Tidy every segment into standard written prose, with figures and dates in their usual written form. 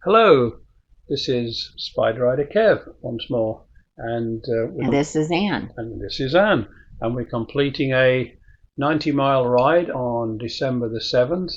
Hello, this is Spyder RT Kev once more, and this is Anne. And this is Anne, and we're completing a 90-mile ride on December the 7th.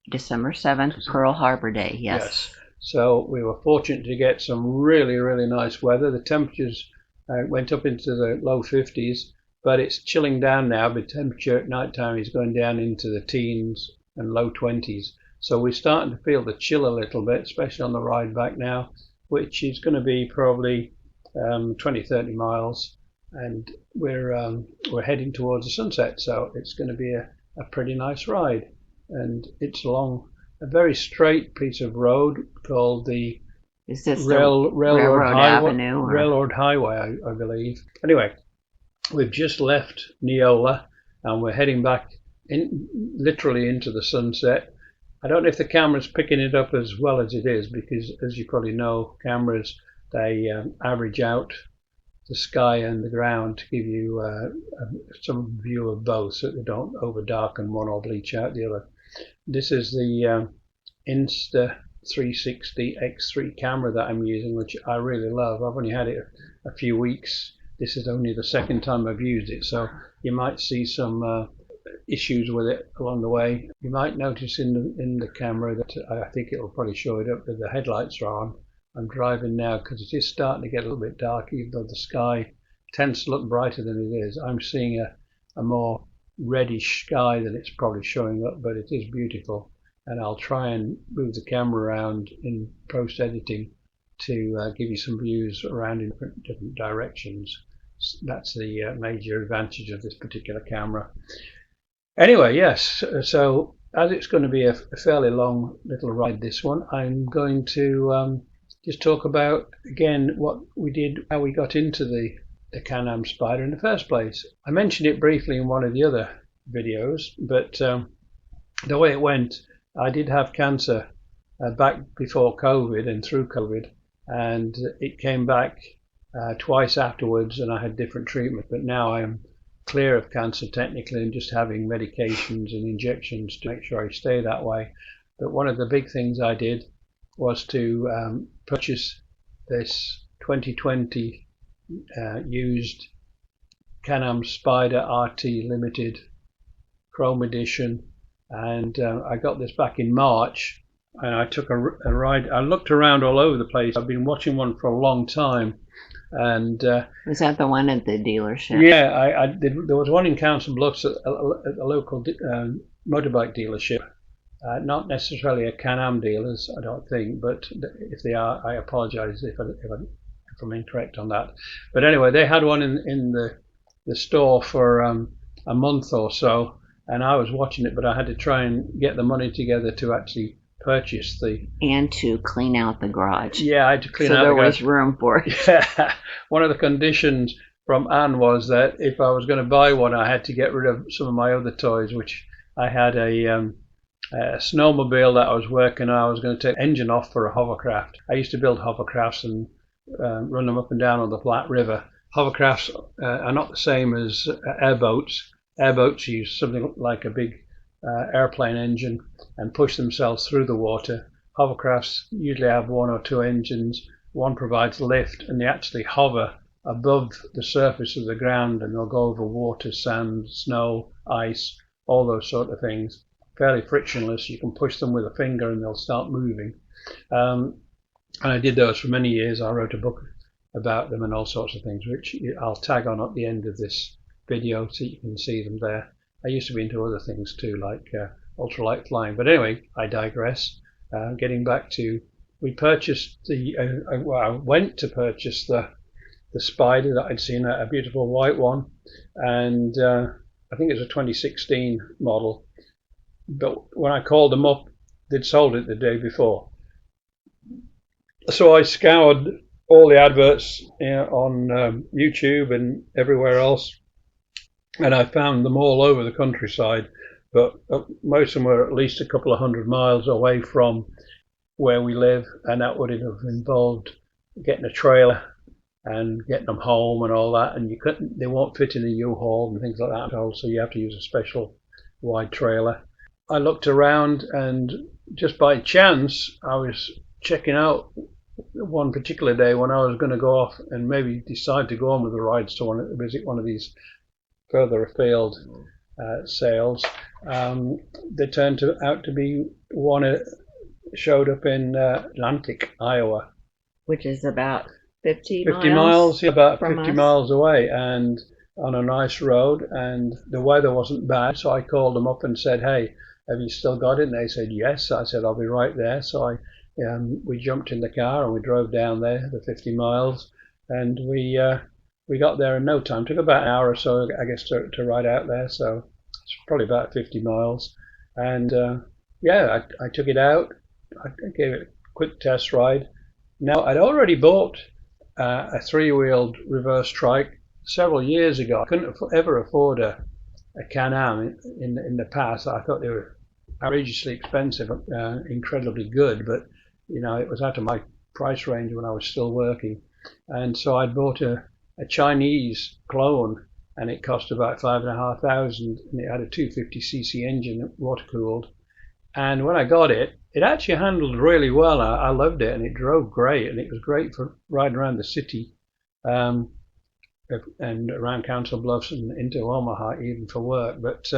December 7th, Pearl Harbor Day, yes. So we were fortunate to get some really, really nice weather. The temperatures went up into the low 50s, but it's chilling down now. The temperature at night time is going down into the teens and low 20s. So we're starting to feel the chill a little bit, especially on the ride back now, which is going to be probably 20-30 miles, and we're heading towards the sunset, so it's going to be a pretty nice ride. And it's along a very straight piece of road called the Railroad Avenue, Railroad Highway, I believe. Anyway, we've just left Neola and we're heading back literally into the sunset. I don't know if the camera's picking it up as well as it is, because as you probably know, cameras, they average out the sky and the ground to give you some view of both, so that they don't over darken one or bleach out the other. This is the Insta360 X3 camera that I'm using, which I really love. I've only had it a few weeks. This is only the second time I've used it, so you might see some issues with it along the way. You might notice in the camera that I think it'll probably show it up that the headlights are on. I'm driving now because it is starting to get a little bit dark, even though the sky tends to look brighter than it is. I'm seeing a more reddish sky than it's probably showing up, but it is beautiful. And I'll try and move the camera around in post editing to give you some views around in different directions. That's the major advantage of this particular camera. Anyway, yes, so as it's going to be a fairly long little ride, this one, I'm going to just talk about again what we did, how we got into the Can-Am Spyder in the first place. I mentioned it briefly in one of the other videos, but the way it went, I did have cancer back before COVID and through COVID, and it came back twice afterwards, and I had different treatment, but now I'm clear of cancer technically and just having medications and injections to make sure I stay that way. But one of the big things I did was to purchase this 2020 used Can-Am Spyder RT Limited Chrome Edition, and I got this back in March, and I took a ride. I looked around all over the place. I've been watching one for a long time. And was that the one at the dealership? Yeah, I did. There was one in Council Bluffs at a local motorbike dealership. Not necessarily a Can-Am dealers, I don't think, but if they are, I apologise if I'm incorrect on that. But anyway, they had one in the store for a month or so, and I was watching it, but I had to try and get the money together to actually purchase and to clean out the garage. Yeah, I had to clean out the garage. So there was room for it. Yeah. One of the conditions from Anne was that if I was going to buy one, I had to get rid of some of my other toys, which I had a snowmobile that I was working on. I was going to take the engine off for a hovercraft. I used to build hovercrafts and run them up and down on the Platte River. Hovercrafts are not the same as airboats. Airboats use something like a big airplane engine and push themselves through the water. Hovercrafts usually have one or two engines. One provides lift, and they actually hover above the surface of the ground, and they'll go over water, sand, snow, ice, all those sort of things. Fairly frictionless. You can push them with a finger and they'll start moving. And I did those for many years. I wrote a book about them and all sorts of things, which I'll tag on at the end of this video so you can see them there. I used to be into other things too, like ultralight flying. But anyway, I digress. Getting back to, we purchased I went to purchase the Spyder that I'd seen, a beautiful white one, and I think it was a 2016 model. But when I called them up, they'd sold it the day before. So I scoured all the adverts on YouTube and everywhere else, and I found them all over the countryside, but most of them were at least a couple of 100 miles away from where we live, and that would have involved getting a trailer and getting them home and all that, and they won't fit in a U-Haul and things like that, so you have to use a special wide trailer. I looked around, and just by chance I was checking out one particular day when I was going to go off and maybe decide to go on with the rides to visit one of these further afield sales. They turned out to be one that showed up in Atlantic, Iowa, which is about 50 miles, yeah, about 50 us. miles away, and on a nice road, and the weather wasn't bad, so I called them up and said, hey, have you still got it? And they said yes. I said, I'll be right there. So we jumped in the car and we drove down there the 50 miles, and we got there in no time. It took about an hour or so, I guess, to ride out there, so it's probably about 50 miles. And yeah, I took it out. I gave it a quick test ride. Now, I'd already bought a three-wheeled reverse trike several years ago. I couldn't ever afford a Can-Am in the past. I thought they were outrageously expensive, incredibly good, but you know, it was out of my price range when I was still working. And so I bought a Chinese clone, and it cost about $5,500, and it had a 250cc engine, water cooled. And when I got it, it actually handled really well. I loved it, and it drove great, and it was great for riding around the city and around Council Bluffs and into Omaha, even for work. But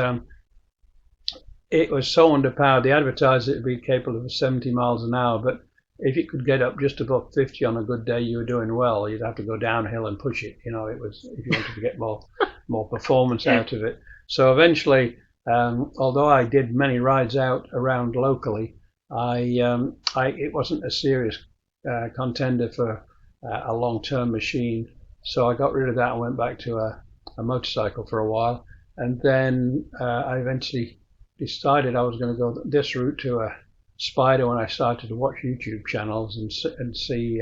it was so underpowered. They advertised it to be capable of 70 miles an hour, but if it could get up just above 50 on a good day, you were doing well. You'd have to go downhill and push it. You know, it was, if you wanted to get more performance out of it. So eventually, although I did many rides out around locally, it wasn't a serious contender for a long-term machine. So I got rid of that and went back to a motorcycle for a while. And then I eventually decided I was going to go this route to a Spyder when I started to watch YouTube channels and see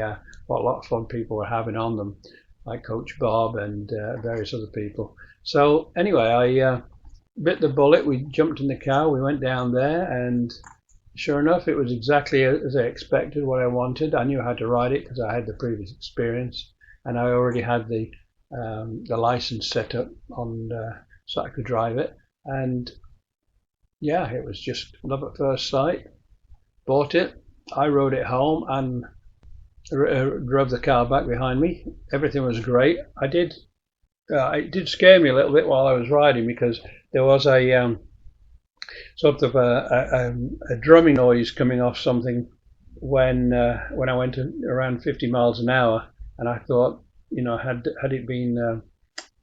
what a lot of fun people were having on them, like Coach Bob and various other people. So anyway, I bit the bullet. We jumped in the car, we went down there, and sure enough, it was exactly as I expected, what I wanted. I knew how to ride it because I had the previous experience, and I already had the license set up on so I could drive it. And yeah, it was just love at first sight. Bought it, I rode it home and drove the car back behind me. Everything was great. It did scare me a little bit while I was riding because there was a sort of a drumming noise coming off something when I went around 50 miles an hour, and I thought, you know, had it been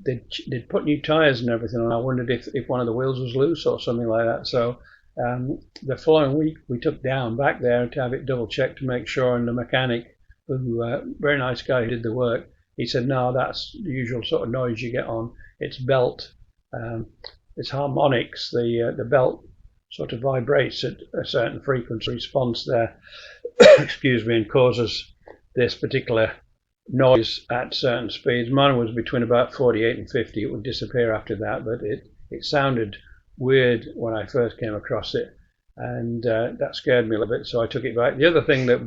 they'd put new tires and everything, and I wondered if one of the wheels was loose or something like that. So the following week we took down back there to have it double checked to make sure, and the mechanic, who very nice guy who did the work, he said, no, that's the usual sort of noise you get on its belt. It's harmonics. The belt sort of vibrates at a certain frequency response there, excuse me, and causes this particular noise at certain speeds. Mine was between about 48 and 50. It would disappear after that, but it sounded weird when I first came across it, and that scared me a little bit, so I took it back. The other thing that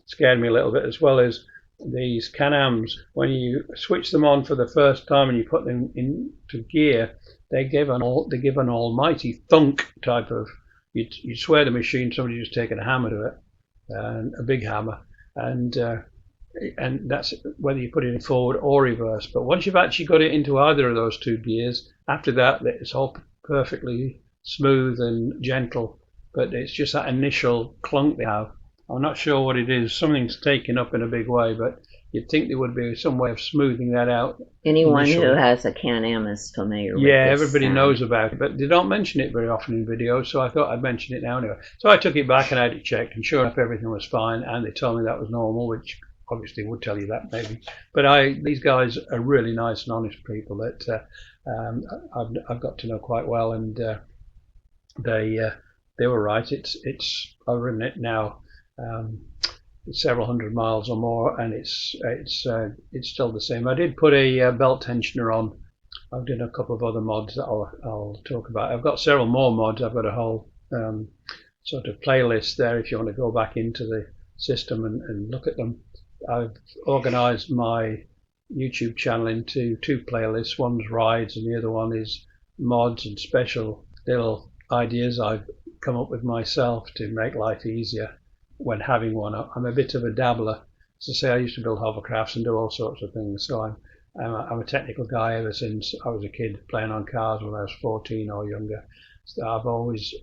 scared me a little bit as well is these Can-Ams, when you switch them on for the first time and you put them into gear, they give an almighty thunk type of, you swear the machine, somebody just taken a hammer to it, a big hammer, and that's whether you put it in forward or reverse. But once you've actually got it into either of those two gears, after that it's all perfectly smooth and gentle, but it's just that initial clunk they have. I'm not sure what it is. Something's taken up in a big way, but you'd think there would be some way of smoothing that out. Anyone who has a Can-Am is familiar with this. Yeah, everybody knows about it, but they don't mention it very often in videos, so I thought I'd mention it now anyway. So I took it back and I had it checked, and sure enough, everything was fine, and they told me that was normal, which obviously would tell you that maybe. But these guys are really nice and honest people that I've got to know quite well, and they were right. I've ridden it now several hundred miles or more, and it's still the same. I did put a belt tensioner on. I've done a couple of other mods that I'll talk about. I've got several more mods. I've got a whole sort of playlist there if you want to go back into the system and look at them. I've organized my YouTube channel into two playlists. One's rides and the other one is mods and special little ideas I've come up with myself to make life easier. when having one. I'm a bit of a dabbler. As I say, I used to build hovercrafts and do all sorts of things. So I'm a technical guy ever since I was a kid, playing on cars when I was 14 or younger. So I've always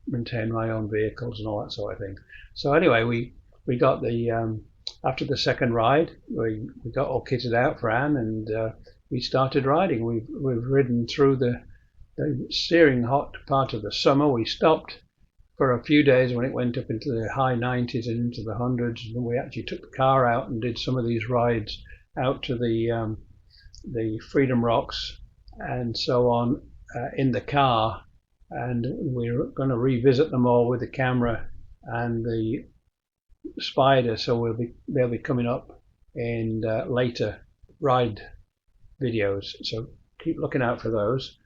maintained my own vehicles and all that sort of thing. So anyway, we got the after the second ride, we got all kitted out for Anne, and we started riding. We've ridden through the searing hot part of the summer. We stopped for a few days when it went up into the high 90s and into the hundreds, and we actually took the car out and did some of these rides out to the Freedom Rocks and so on in the car, and we're going to revisit them all with the camera and the Spyder, so they'll be coming up in later ride videos, so keep looking out for those.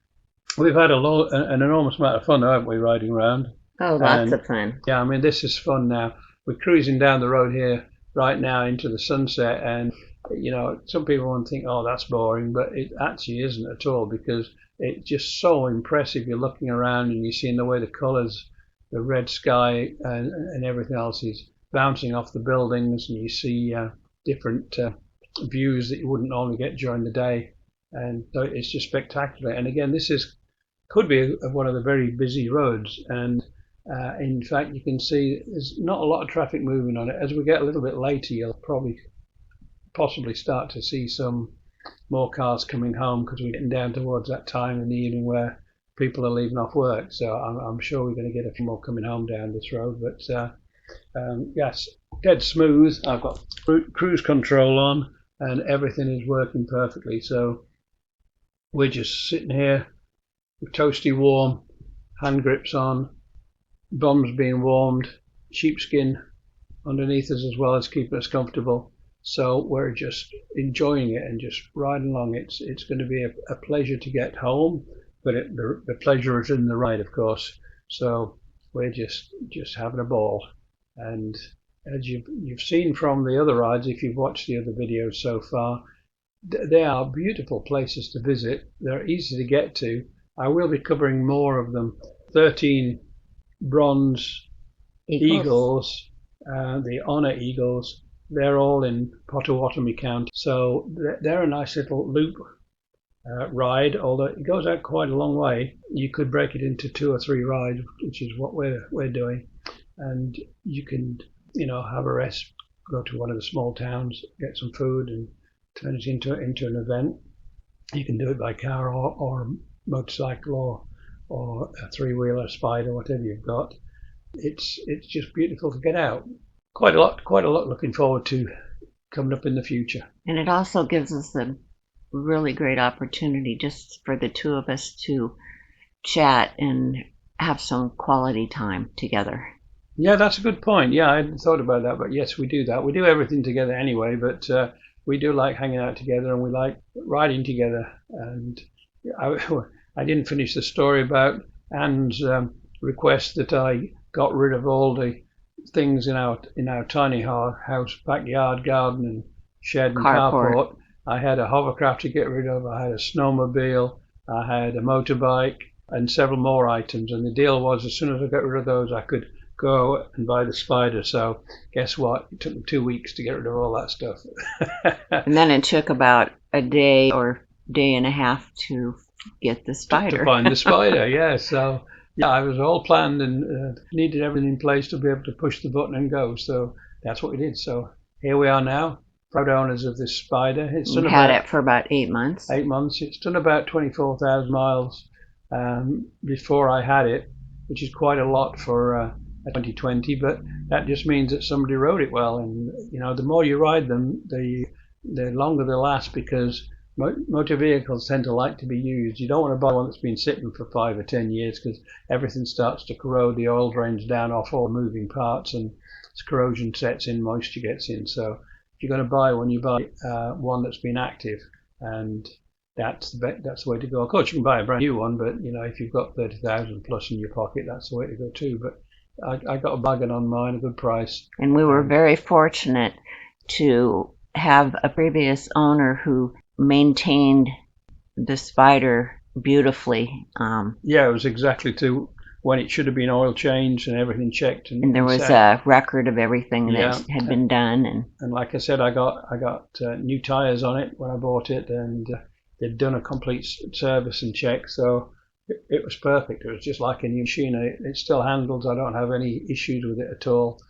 We've had an enormous amount of fun, haven't we, riding around? Oh, lots of fun. Yeah, I mean, this is fun now. We're cruising down the road here right now into the sunset, and you know, some people won't think, oh, that's boring, but it actually isn't at all, because it's just so impressive. You're looking around and you're seeing the way the colours, the red sky and everything else is bouncing off the buildings, and you see different views that you wouldn't normally get during the day, and so it's just spectacular. And again, this could be one of the very busy roads, and in fact you can see there's not a lot of traffic moving on it. As we get a little bit later, you'll possibly start to see some more cars coming home, because we're getting down towards that time in the evening where people are leaving off work, so I'm sure we're going to get a few more coming home down this road. But yes, dead smooth. I've got cruise control on and everything is working perfectly, so we're just sitting here with toasty warm hand grips on, bums being warmed, sheepskin underneath us as well as keeping us comfortable. So we're just enjoying it and just riding along. It's going to be a pleasure to get home, but the pleasure is in the ride, of course. So we're just having a ball. And as you've seen from the other rides, if you've watched the other videos so far, they are beautiful places to visit. They're easy to get to. I will be covering more of them. 13 bronze eagles, the Honor Eagles. They're all in Potawatomi County, so they're a nice little loop ride. Although it goes out quite a long way, you could break it into 2 or 3 rides, which is what we're doing. And you can, have a rest, go to one of the small towns, get some food, and turn it into an event. You can do it by car or motorcycle or a 3-wheeler, Spyder, whatever you've got. It's just beautiful to get out. Quite a lot looking forward to coming up in the future. And it also gives us a really great opportunity just for the two of us to chat and have some quality time together. Yeah, that's a good point. Yeah, I hadn't thought about that, but yes, we do that. We do everything together anyway, but we do like hanging out together, and we like riding together. And I didn't finish the story about Anne's request that I got rid of all the things in our tiny house, backyard, garden, and shed and carport. I had a hovercraft to get rid of. I had a snowmobile. I had a motorbike and several more items. And the deal was, as soon as I got rid of those, I could go and buy the Spyder. So guess what? It took me 2 weeks to get rid of all that stuff. And then it took about a day or day and a half to get the Spyder. To find the Spyder, yeah. So yeah, I was all planned and needed everything in place to be able to push the button and go. So that's what we did. So here we are now, proud owners of this Spyder. We had it for about 8 months. 8 months. It's done about 24,000 miles before I had it, which is quite a lot for a 2020. But that just means that somebody rode it well. And the more you ride them, the longer they last, because motor vehicles tend to like to be used. You don't want to buy one that's been sitting for 5 or 10 years, because everything starts to corrode, the oil drains down off all moving parts, and corrosion sets in, moisture gets in. So if you're going to buy one, you buy one that's been active, and that's the way to go. Of course, you can buy a brand new one, but if you've got 30,000 plus in your pocket, that's the way to go too. But I got a bargain on mine, a good price. And we were very fortunate to have a previous owner who maintained the Spyder beautifully. Yeah, it was exactly to when it should have been oil changed and everything checked. And there was set. a record of everything Yeah. that had been done. And like I said, I got new tires on it when I bought it, and they'd done a complete service and check, so it was perfect. It was just like a new machine. It still handles. I don't have any issues with it at all.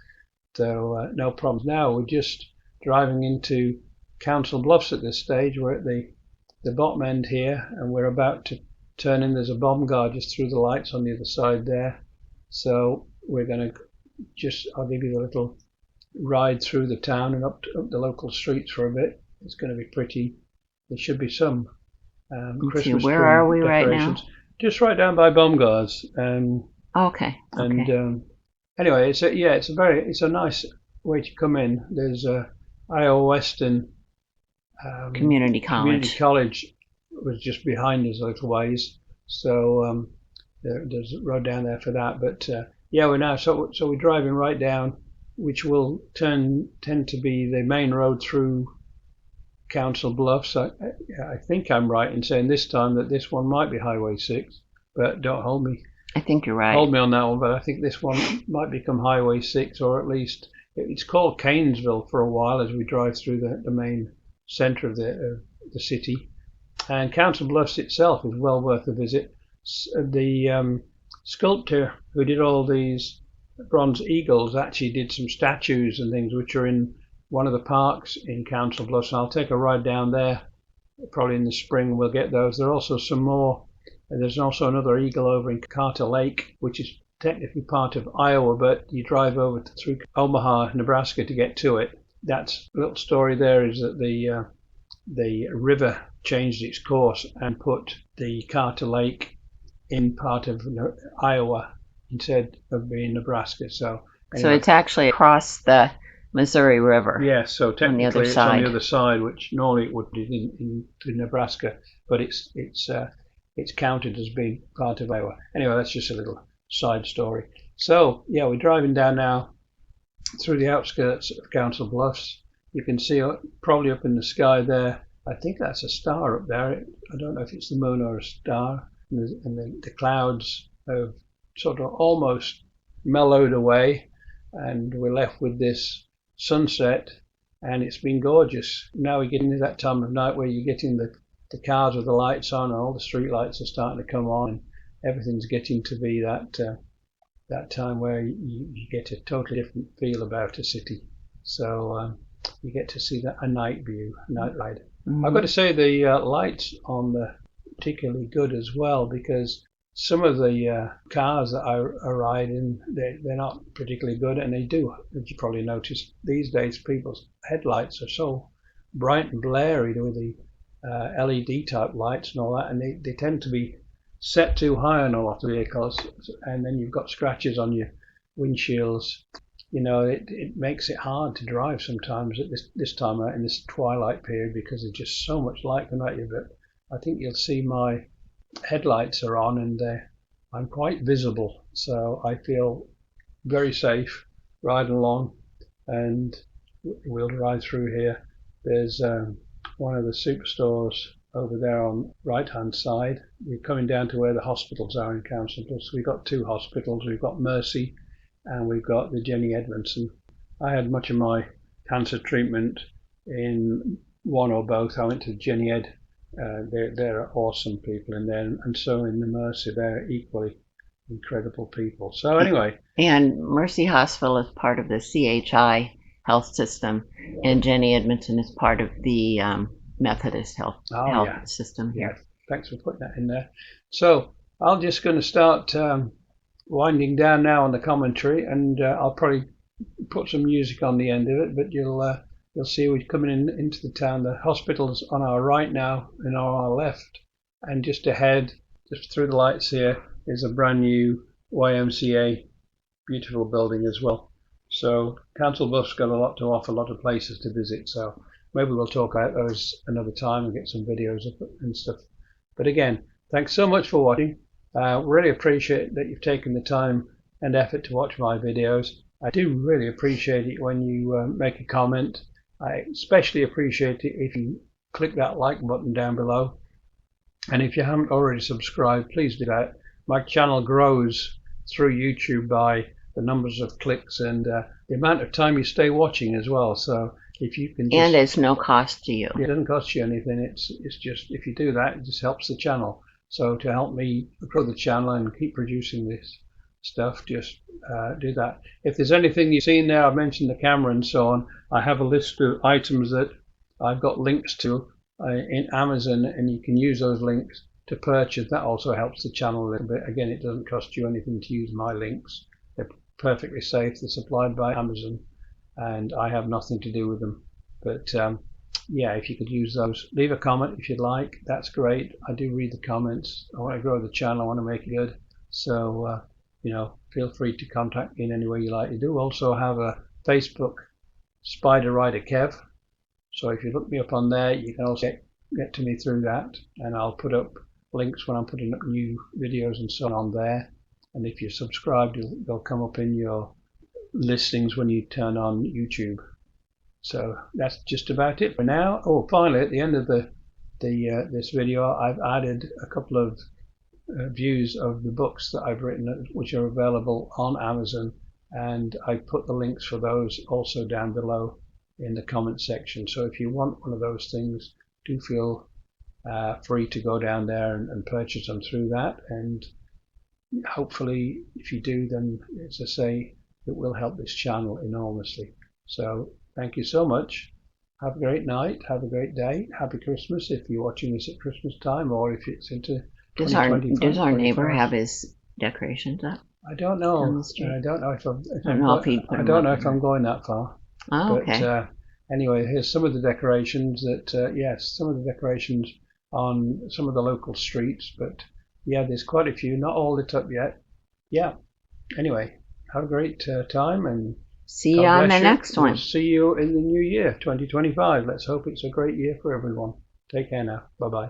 So no problems. Now we're just driving into Council Bluffs at this stage. We're at the bottom end here, and we're about to turn in. There's a bomb guard just through the lights on the other side there. So we're going to I'll give you a little ride through the town and up the local streets for a bit. It's going to be pretty. There should be some Christmas Where tree are we decorations. right now? Just right down by bomb guards. Okay. And anyway, it's a nice way to come in. There's Iowa Western Community College was just behind us a little ways, so there's a road down there for that. But we're now so we're driving right down, which will tend to be the main road through Council Bluffs. I think I'm right in saying this time that this one might be Highway 6, but don't hold me. I think you're right. Hold me on that one, but I think this one might become Highway 6, or at least it's called Canesville for a while as we drive through the main centre of the city. And Council Bluffs itself is well worth a visit. The sculptor who did all these bronze eagles actually did some statues and things which are in one of the parks in Council Bluffs. And I'll take a ride down there probably in the spring. We'll get those. There are also some more. There's also another eagle over in Carter Lake, which is technically part of Iowa, but you drive over through Omaha, Nebraska to get to it. That's a little story there is that the river changed its course and put the Carter Lake in part of Iowa instead of being Nebraska. So it's actually across the Missouri River. Yes, so technically it's on the other side, which normally it would be in Nebraska, but it's counted as being part of Iowa. Anyway, that's just a little side story. So we're driving down now through the outskirts of Council Bluffs. You can see probably up in the sky there, I think that's a star up there. I don't know if it's the moon or a star. And the clouds have sort of almost mellowed away, and we're left with this sunset, and it's been gorgeous. Now we're getting to that time of night where you're getting the cars with the lights on, and all the street lights are starting to come on, and everything's getting to be that time where you get a totally different feel about a city. So you get to see a night view, night ride. Mm-hmm. I've got to say the lights on the particularly good as well, because some of the cars that I ride in, they're not particularly good, and they do, as you probably noticed, these days people's headlights are so bright and blurry with the LED type lights and all that, and they tend to be set too high on a lot of vehicles, and then you've got scratches on your windshields. It makes it hard to drive sometimes at this time out in this twilight period, because there's just so much light coming at you. But I think you'll see my headlights are on, and I'm quite visible, so I feel very safe riding along. And we'll drive through here. There's one of the superstores over there on right hand side. We're coming down to where the hospitals are in Council Bluffs. We've got two hospitals. We've got Mercy and we've got the Jenny Edmondson. I had much of my cancer treatment in one or both. I went to Jenny Ed. They're awesome people in there, and so in the Mercy, they're equally incredible people. So anyway, and Mercy Hospital is part of the CHI health system, and Jenny Edmondson is part of the Methodist health system here. Yeah. Thanks for putting that in there. So I'm just going to start winding down now on the commentary, and I'll probably put some music on the end of it, but you'll see we're coming into the town. The hospital's on our right now and on our left, and just ahead, just through the lights here, is a brand new YMCA, beautiful building as well. So Council Bluffs got a lot to offer, a lot of places to visit, so maybe we'll talk about those another time and get some videos up and stuff. But again, thanks so much for watching. Really appreciate that you've taken the time and effort to watch my videos. I do really appreciate it when you make a comment. I especially appreciate it if you click that like button down below. And if you haven't already subscribed, please do that. My channel grows through YouTube by the numbers of clicks and the amount of time you stay watching as well. So if you can just, and it's no cost to you. It doesn't cost you anything. It's just, if you do that, it just helps the channel. So to help me grow the channel and keep producing this stuff, just do that. If there's anything you've seen there, I've mentioned the camera and so on. I have a list of items that I've got links to in Amazon, and you can use those links to purchase. That also helps the channel a little bit. Again, it doesn't cost you anything to use my links. They're perfectly safe. They're supplied by Amazon, and I have nothing to do with them. But yeah, if you could use those, leave a comment if you'd like. That's great. I do read the comments. I want to grow the channel. I want to make it good. So you know, feel free to contact me in any way you like. You do also have a Facebook, Spyder RT Kev. So if you look me up on there, you can also get to me through that, and I'll put up links when I'm putting up new videos and so on there. And if you're subscribed, they'll come up in your listings when you turn on YouTube. So that's just about it for now. Oh, finally, at the end of this video, I've added a couple of views of the books that I've written, which are available on Amazon, and I put the links for those also down below in the comment section. So if you want one of those things, do feel free to go down there and purchase them through that. And hopefully, if you do, then as I say, it will help this channel enormously. So thank you so much. Have a great night. Have a great day. Happy Christmas if you're watching this at Christmas time, or if it's into Does our neighbor have his decorations up? I don't know. I don't know if I'm going that far. Oh, okay. But anyway, here's some of the decorations that, yes, some of the decorations on some of the local streets. But yeah, there's quite a few, not all lit up yet. Yeah. Anyway, have a great time, and see you on the next one. We'll see you in the new year, 2025. Let's hope it's a great year for everyone. Take care now. Bye-bye.